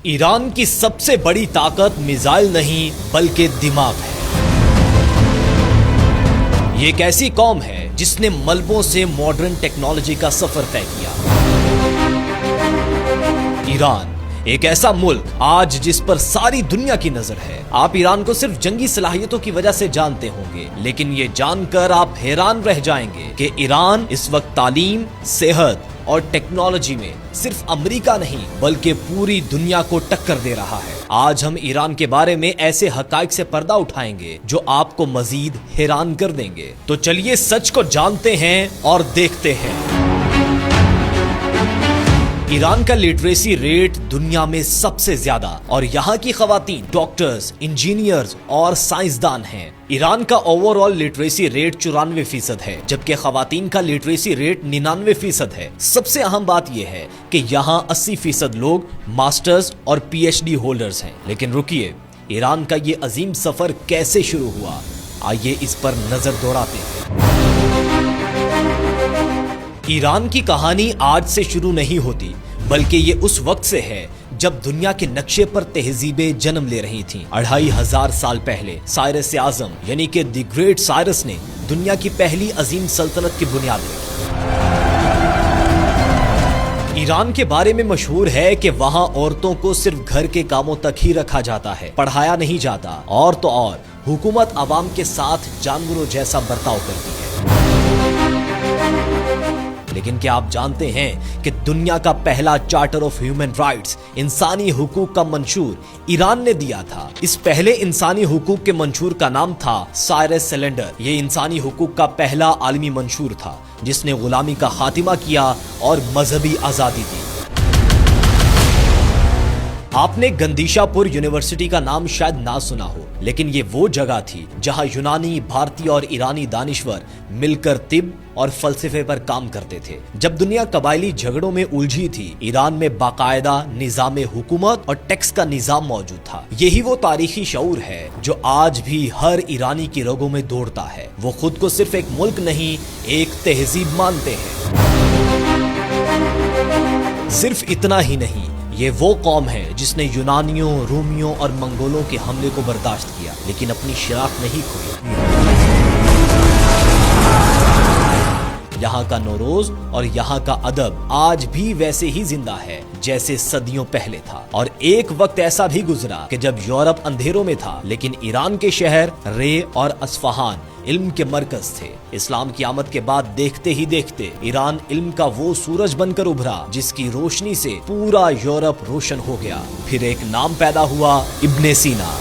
ایران کی سب سے بڑی طاقت میزائل نہیں بلکہ دماغ ہے۔ یہ ایک ایسی قوم ہے جس نے ملبوں سے ماڈرن ٹیکنالوجی کا سفر طے کیا۔ ایران ایک ایسا ملک آج جس پر ساری دنیا کی نظر ہے۔ آپ ایران کو صرف جنگی صلاحیتوں کی وجہ سے جانتے ہوں گے، لیکن یہ جان کر آپ حیران رہ جائیں گے کہ ایران اس وقت تعلیم، صحت اور ٹیکنالوجی میں صرف امریکہ نہیں بلکہ پوری دنیا کو ٹکر دے رہا ہے۔ آج ہم ایران کے بارے میں ایسے حقائق سے پردہ اٹھائیں گے جو آپ کو مزید حیران کر دیں گے۔ تو چلیے سچ کو جانتے ہیں اور دیکھتے ہیں۔ ایران کا لٹریسی ریٹ دنیا میں سب سے زیادہ اور یہاں کی خواتین ڈاکٹرز، انجینئرز اور سائنسدان ہیں۔ ایران کا اوور آل لٹریسی ریٹ 94% ہے، جبکہ خواتین کا لٹریسی ریٹ 99% ہے۔ سب سے اہم بات یہ ہے کہ یہاں 80% لوگ ماسٹرز اور PhD ہولڈرز ہیں۔ لیکن رکیے، ایران کا یہ عظیم سفر کیسے شروع ہوا؟ آئیے اس پر نظر دوڑاتے ہیں۔ ایران کی کہانی آج سے شروع نہیں ہوتی، بلکہ یہ اس وقت سے ہے جب دنیا کے نقشے پر تہذیبیں جنم لے رہی تھیں۔ 2500 سال پہلے سائرس اعظم یعنی کہ دی گریٹ سائرس نے دنیا کی پہلی عظیم سلطنت کی بنیاد رکھی۔ ایران کے بارے میں مشہور ہے کہ وہاں عورتوں کو صرف گھر کے کاموں تک ہی رکھا جاتا ہے، پڑھایا نہیں جاتا، اور تو اور حکومت عوام کے ساتھ جانوروں جیسا برتاؤ کرتی ہے۔ لیکن کیا آپ جانتے ہیں کہ دنیا کا پہلا چارٹر آف ہیومن رائٹس انسانی حقوق کا منشور ایران نے دیا تھا؟ اس پہلے انسانی حقوق کے منشور کا نام تھا سائرس سلنڈر۔ یہ انسانی حقوق کا پہلا عالمی منشور تھا جس نے غلامی کا خاتمہ کیا اور مذہبی آزادی دی۔ آپ نے گندیشا پور یونیورسٹی کا نام شاید نہ سنا ہو، لیکن یہ وہ جگہ تھی جہاں یونانی، بھارتی اور ایرانی دانشور مل کر طب اور فلسفے پر کام کرتے تھے۔ جب دنیا قبائلی جھگڑوں میں الجھی تھی، ایران میں باقاعدہ نظام حکومت اور ٹیکس کا نظام موجود تھا۔ یہی وہ تاریخی شعور ہے جو آج بھی ہر ایرانی کی رگوں میں دوڑتا ہے۔ وہ خود کو صرف ایک ملک نہیں، ایک تہذیب مانتے ہیں۔ صرف اتنا ہی نہیں، یہ وہ قوم ہے جس نے یونانیوں، رومیوں اور منگولوں کے حملے کو برداشت کیا، لیکن اپنی شناخت نہیں کھوئی۔ یہاں کا نوروز اور یہاں کا ادب آج بھی ویسے ہی زندہ ہے جیسے صدیوں پہلے تھا۔ اور ایک وقت ایسا بھی گزرا کہ جب یورپ اندھیروں میں تھا، لیکن ایران کے شہر رے اور اصفہان علم کے مرکز تھے۔ اسلام کی آمد کے بعد دیکھتے ہی دیکھتے ایران علم کا وہ سورج بن کر ابھرا جس کی روشنی سے پورا یورپ روشن ہو گیا۔ پھر ایک نام پیدا ہوا، ابن سینا۔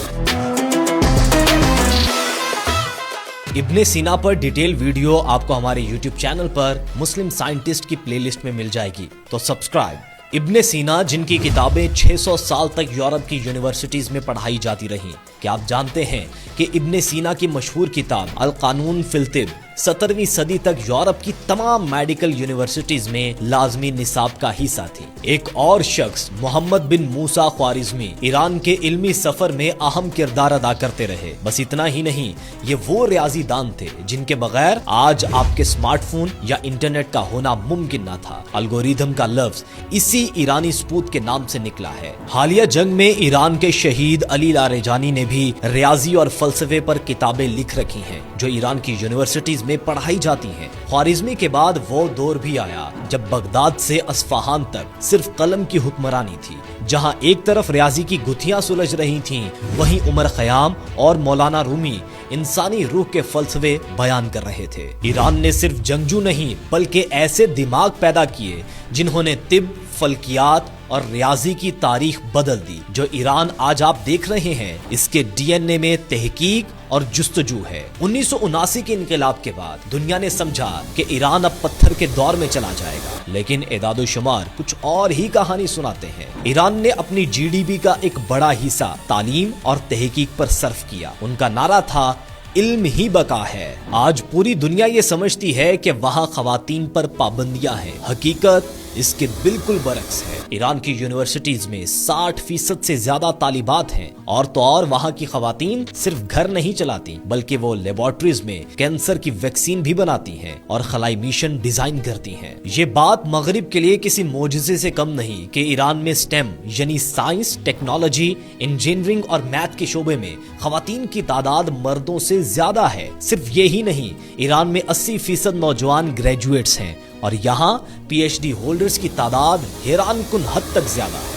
ابن سینا پر ڈیٹیل ویڈیو آپ کو ہمارے YouTube چینل پر مسلم سائنٹسٹ کی پلے لسٹ میں مل جائے گی، تو سبسکرائب۔ ابن سینا جن کی کتابیں 600 سال تک یورپ کی یونیورسٹیز میں پڑھائی جاتی رہیں۔ کیا آپ جانتے ہیں کہ ابن سینا کی مشہور کتاب القانون فی الطب 17ویں صدی تک یورپ کی تمام میڈیکل یونیورسٹیز میں لازمی نصاب کا حصہ تھی۔ ایک اور شخص محمد بن موسیٰ خوارزمی ایران کے علمی سفر میں اہم کردار ادا کرتے رہے۔ بس اتنا ہی نہیں، یہ وہ ریاضی دان تھے جن کے بغیر آج آپ کے سمارٹ فون یا انٹرنیٹ کا ہونا ممکن نہ تھا۔ الگوریدم کا لفظ اسی ایرانی سپوت کے نام سے نکلا ہے۔ حالیہ جنگ میں ایران کے شہید علی لاریجانی نے بھی ریاضی اور فلسفے پر کتابیں لکھ رکھی ہیں جو ایران کی یونیورسٹیز میں پڑھائی جاتی ہیں۔ خوارزمی کے بعد وہ دور بھی آیا جب بغداد سے اصفہان تک صرف قلم کی حکمرانی تھی۔ جہاں ایک طرف ریاضی کی گتھیاں سلجھ رہی تھیں، وہیں عمر خیام اور مولانا رومی انسانی روح کے فلسفے بیان کر رہے تھے۔ ایران نے صرف جنگجو نہیں بلکہ ایسے دماغ پیدا کیے جنہوں نے طب، فلکیات اور ریاضی کی تاریخ بدل دی۔ جو ایران آج آپ دیکھ رہے ہیں، اس کے DNA میں تحقیق اور جستجو ہے۔ 1979 کے انقلاب کے بعد دنیا نے سمجھا کہ ایران اب پتھر کے دور میں چلا جائے گا، لیکن اعداد و شمار کچھ اور ہی کہانی سناتے ہیں۔ ایران نے اپنی GDP کا ایک بڑا حصہ تعلیم اور تحقیق پر صرف کیا۔ ان کا نعرہ تھا، علم ہی بقا ہے۔ آج پوری دنیا یہ سمجھتی ہے کہ وہاں خواتین پر پابندیاں ہیں۔ حقیقت اس کے بالکل برعکس ہے۔ ایران کی یونیورسٹیز میں 60% سے زیادہ طالبات ہیں، اور تو اور وہاں کی خواتین صرف گھر نہیں چلاتی بلکہ وہ لیبارٹریز میں کینسر کی ویکسین بھی بناتی ہیں اور خلائی مشن ڈیزائن کرتی ہیں۔ یہ بات مغرب کے لیے کسی معجزے سے کم نہیں کہ ایران میں سٹیم یعنی سائنس، ٹیکنالوجی، انجینئرنگ اور میتھ کے شعبے میں خواتین کی تعداد مردوں سے زیادہ ہے۔ صرف یہی نہیں، ایران میں 80% نوجوان گریجویٹس ہیں اور یہاں پی ایچ ڈی ہولڈرز کی تعداد حیران کن حد تک زیادہ ہے۔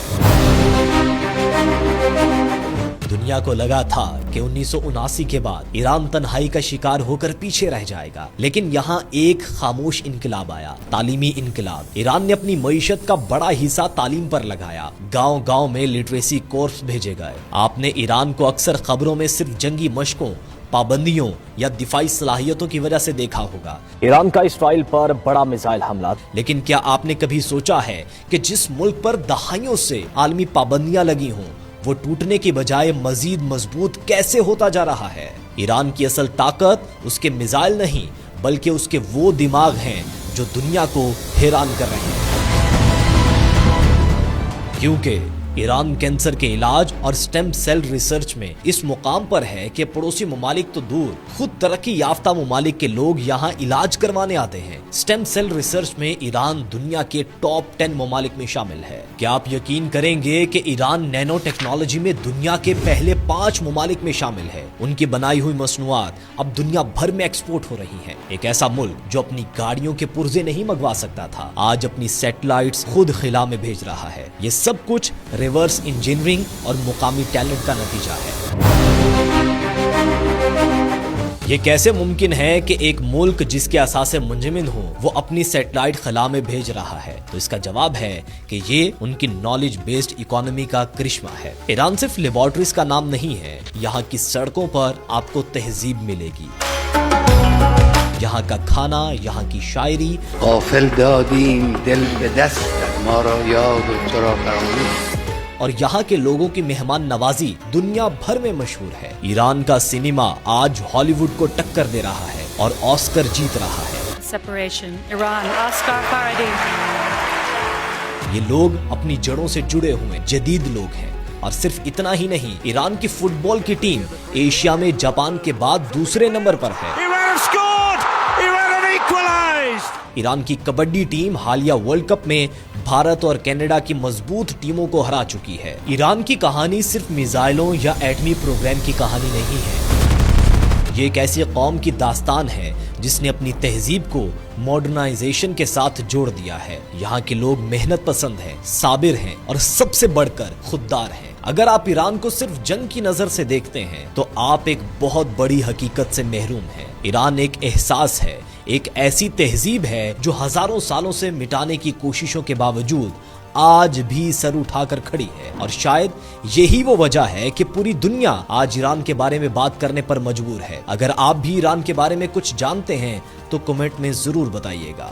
دنیا کو لگا تھا کہ 1979 کے بعد ایران تنہائی کا شکار ہو کر پیچھے رہ جائے گا، لیکن یہاں ایک خاموش انقلاب آیا، تعلیمی انقلاب۔ ایران نے اپنی معیشت کا بڑا حصہ تعلیم پر لگایا، گاؤں گاؤں میں لٹریسی کورس بھیجے گئے۔ آپ نے ایران کو اکثر خبروں میں صرف جنگی مشقوں، پابندیوں یا دفاعی صلاحیتوں کی وجہ سے دیکھا ہوگا۔ ایران کا اسرائیل پر بڑا میزائل حملہ، لیکن کیا آپ نے کبھی سوچا ہے کہ جس ملک پر دہائیوں سے عالمی پابندیاں لگی ہوں، وہ ٹوٹنے کی بجائے مزید مضبوط کیسے ہوتا جا رہا ہے؟ ایران کی اصل طاقت اس کے میزائل نہیں بلکہ اس کے وہ دماغ ہیں جو دنیا کو حیران کر رہے ہیں، کیونکہ ایران کینسر کے علاج اور سٹیم سیل ریسرچ میں اس مقام پر ہے کہ پڑوسی ممالک تو دور، خود ترقی یافتہ ممالک کے لوگ یہاں علاج کروانے آتے ہیں۔ سٹیم سیل ریسرچ میں ایران دنیا کے ٹاپ 10 ممالک میں شامل ہے۔ کیا آپ یقین کریں گے کہ ایران نینو ٹیکنالوجی میں دنیا کے پہلے 5 ممالک میں شامل ہے؟ ان کی بنائی ہوئی مصنوعات اب دنیا بھر میں ایکسپورٹ ہو رہی ہیں۔ ایک ایسا ملک جو اپنی گاڑیوں کے پرزے نہیں منگوا سکتا تھا، آج اپنی سیٹلائٹس خود خلا میں بھیج رہا ہے۔ یہ سب کچھ ریورس انجینئرنگ اور مقامی ٹیلنٹ کا نتیجہ ہے۔ یہ کیسے ممکن ہے کہ ایک ملک جس کے اثاثے منجمد ہوں وہ اپنی سیٹلائٹ خلا میں بھیج رہا ہے؟ تو اس کا جواب ہے کہ یہ ان کی نالج بیسڈ اکانومی کا کرشمہ ہے۔ ایران صرف لیبارٹریز کا نام نہیں ہے، یہاں کی سڑکوں پر آپ کو تہذیب ملے گی، یہاں کا کھانا، یہاں کی شاعری، غافل دادیم دل به دستت ما را یاد و تو را فراموش، اور یہاں کے لوگوں کی مہمان نوازی دنیا بھر میں مشہور ہے۔ ایران کا سینما آج ہالی ووڈ کو ٹکر دے رہا ہے اور آسکر جیت رہا ہے۔ Separation, Iran, Oscar Farhadi. یہ لوگ اپنی جڑوں سے جڑے ہوئے جدید لوگ ہیں، اور صرف اتنا ہی نہیں، ایران کی فٹ بال کی ٹیم ایشیا میں جاپان کے بعد دوسرے نمبر پر ہے۔ ایران کی کبڈی ٹیم حالیہ ورلڈ کپ میں بھارت اور کینیڈا کی مضبوط ٹیموں کو ہرا چکی ہے۔ ایران کی کہانی صرف میزائلوں یا ایٹمی پروگرام کی کہانی نہیں ہے، یہ ایک ایسی قوم کی داستان ہے جس نے اپنی تہذیب کو ماڈرنائزیشن کے ساتھ جوڑ دیا ہے۔ یہاں کے لوگ محنت پسند ہیں، صابر ہیں اور سب سے بڑھ کر خوددار ہیں۔ اگر آپ ایران کو صرف جنگ کی نظر سے دیکھتے ہیں تو آپ ایک بہت بڑی حقیقت سے محروم ہیں۔ ایران ایک احساس ہے، ایک ایسی تہذیب ہے جو ہزاروں سالوں سے مٹانے کی کوششوں کے باوجود آج بھی سر اٹھا کر کھڑی ہے، اور شاید یہی وہ وجہ ہے کہ پوری دنیا آج ایران کے بارے میں بات کرنے پر مجبور ہے۔ اگر آپ بھی ایران کے بارے میں کچھ جانتے ہیں تو کمنٹ میں ضرور بتائیے گا۔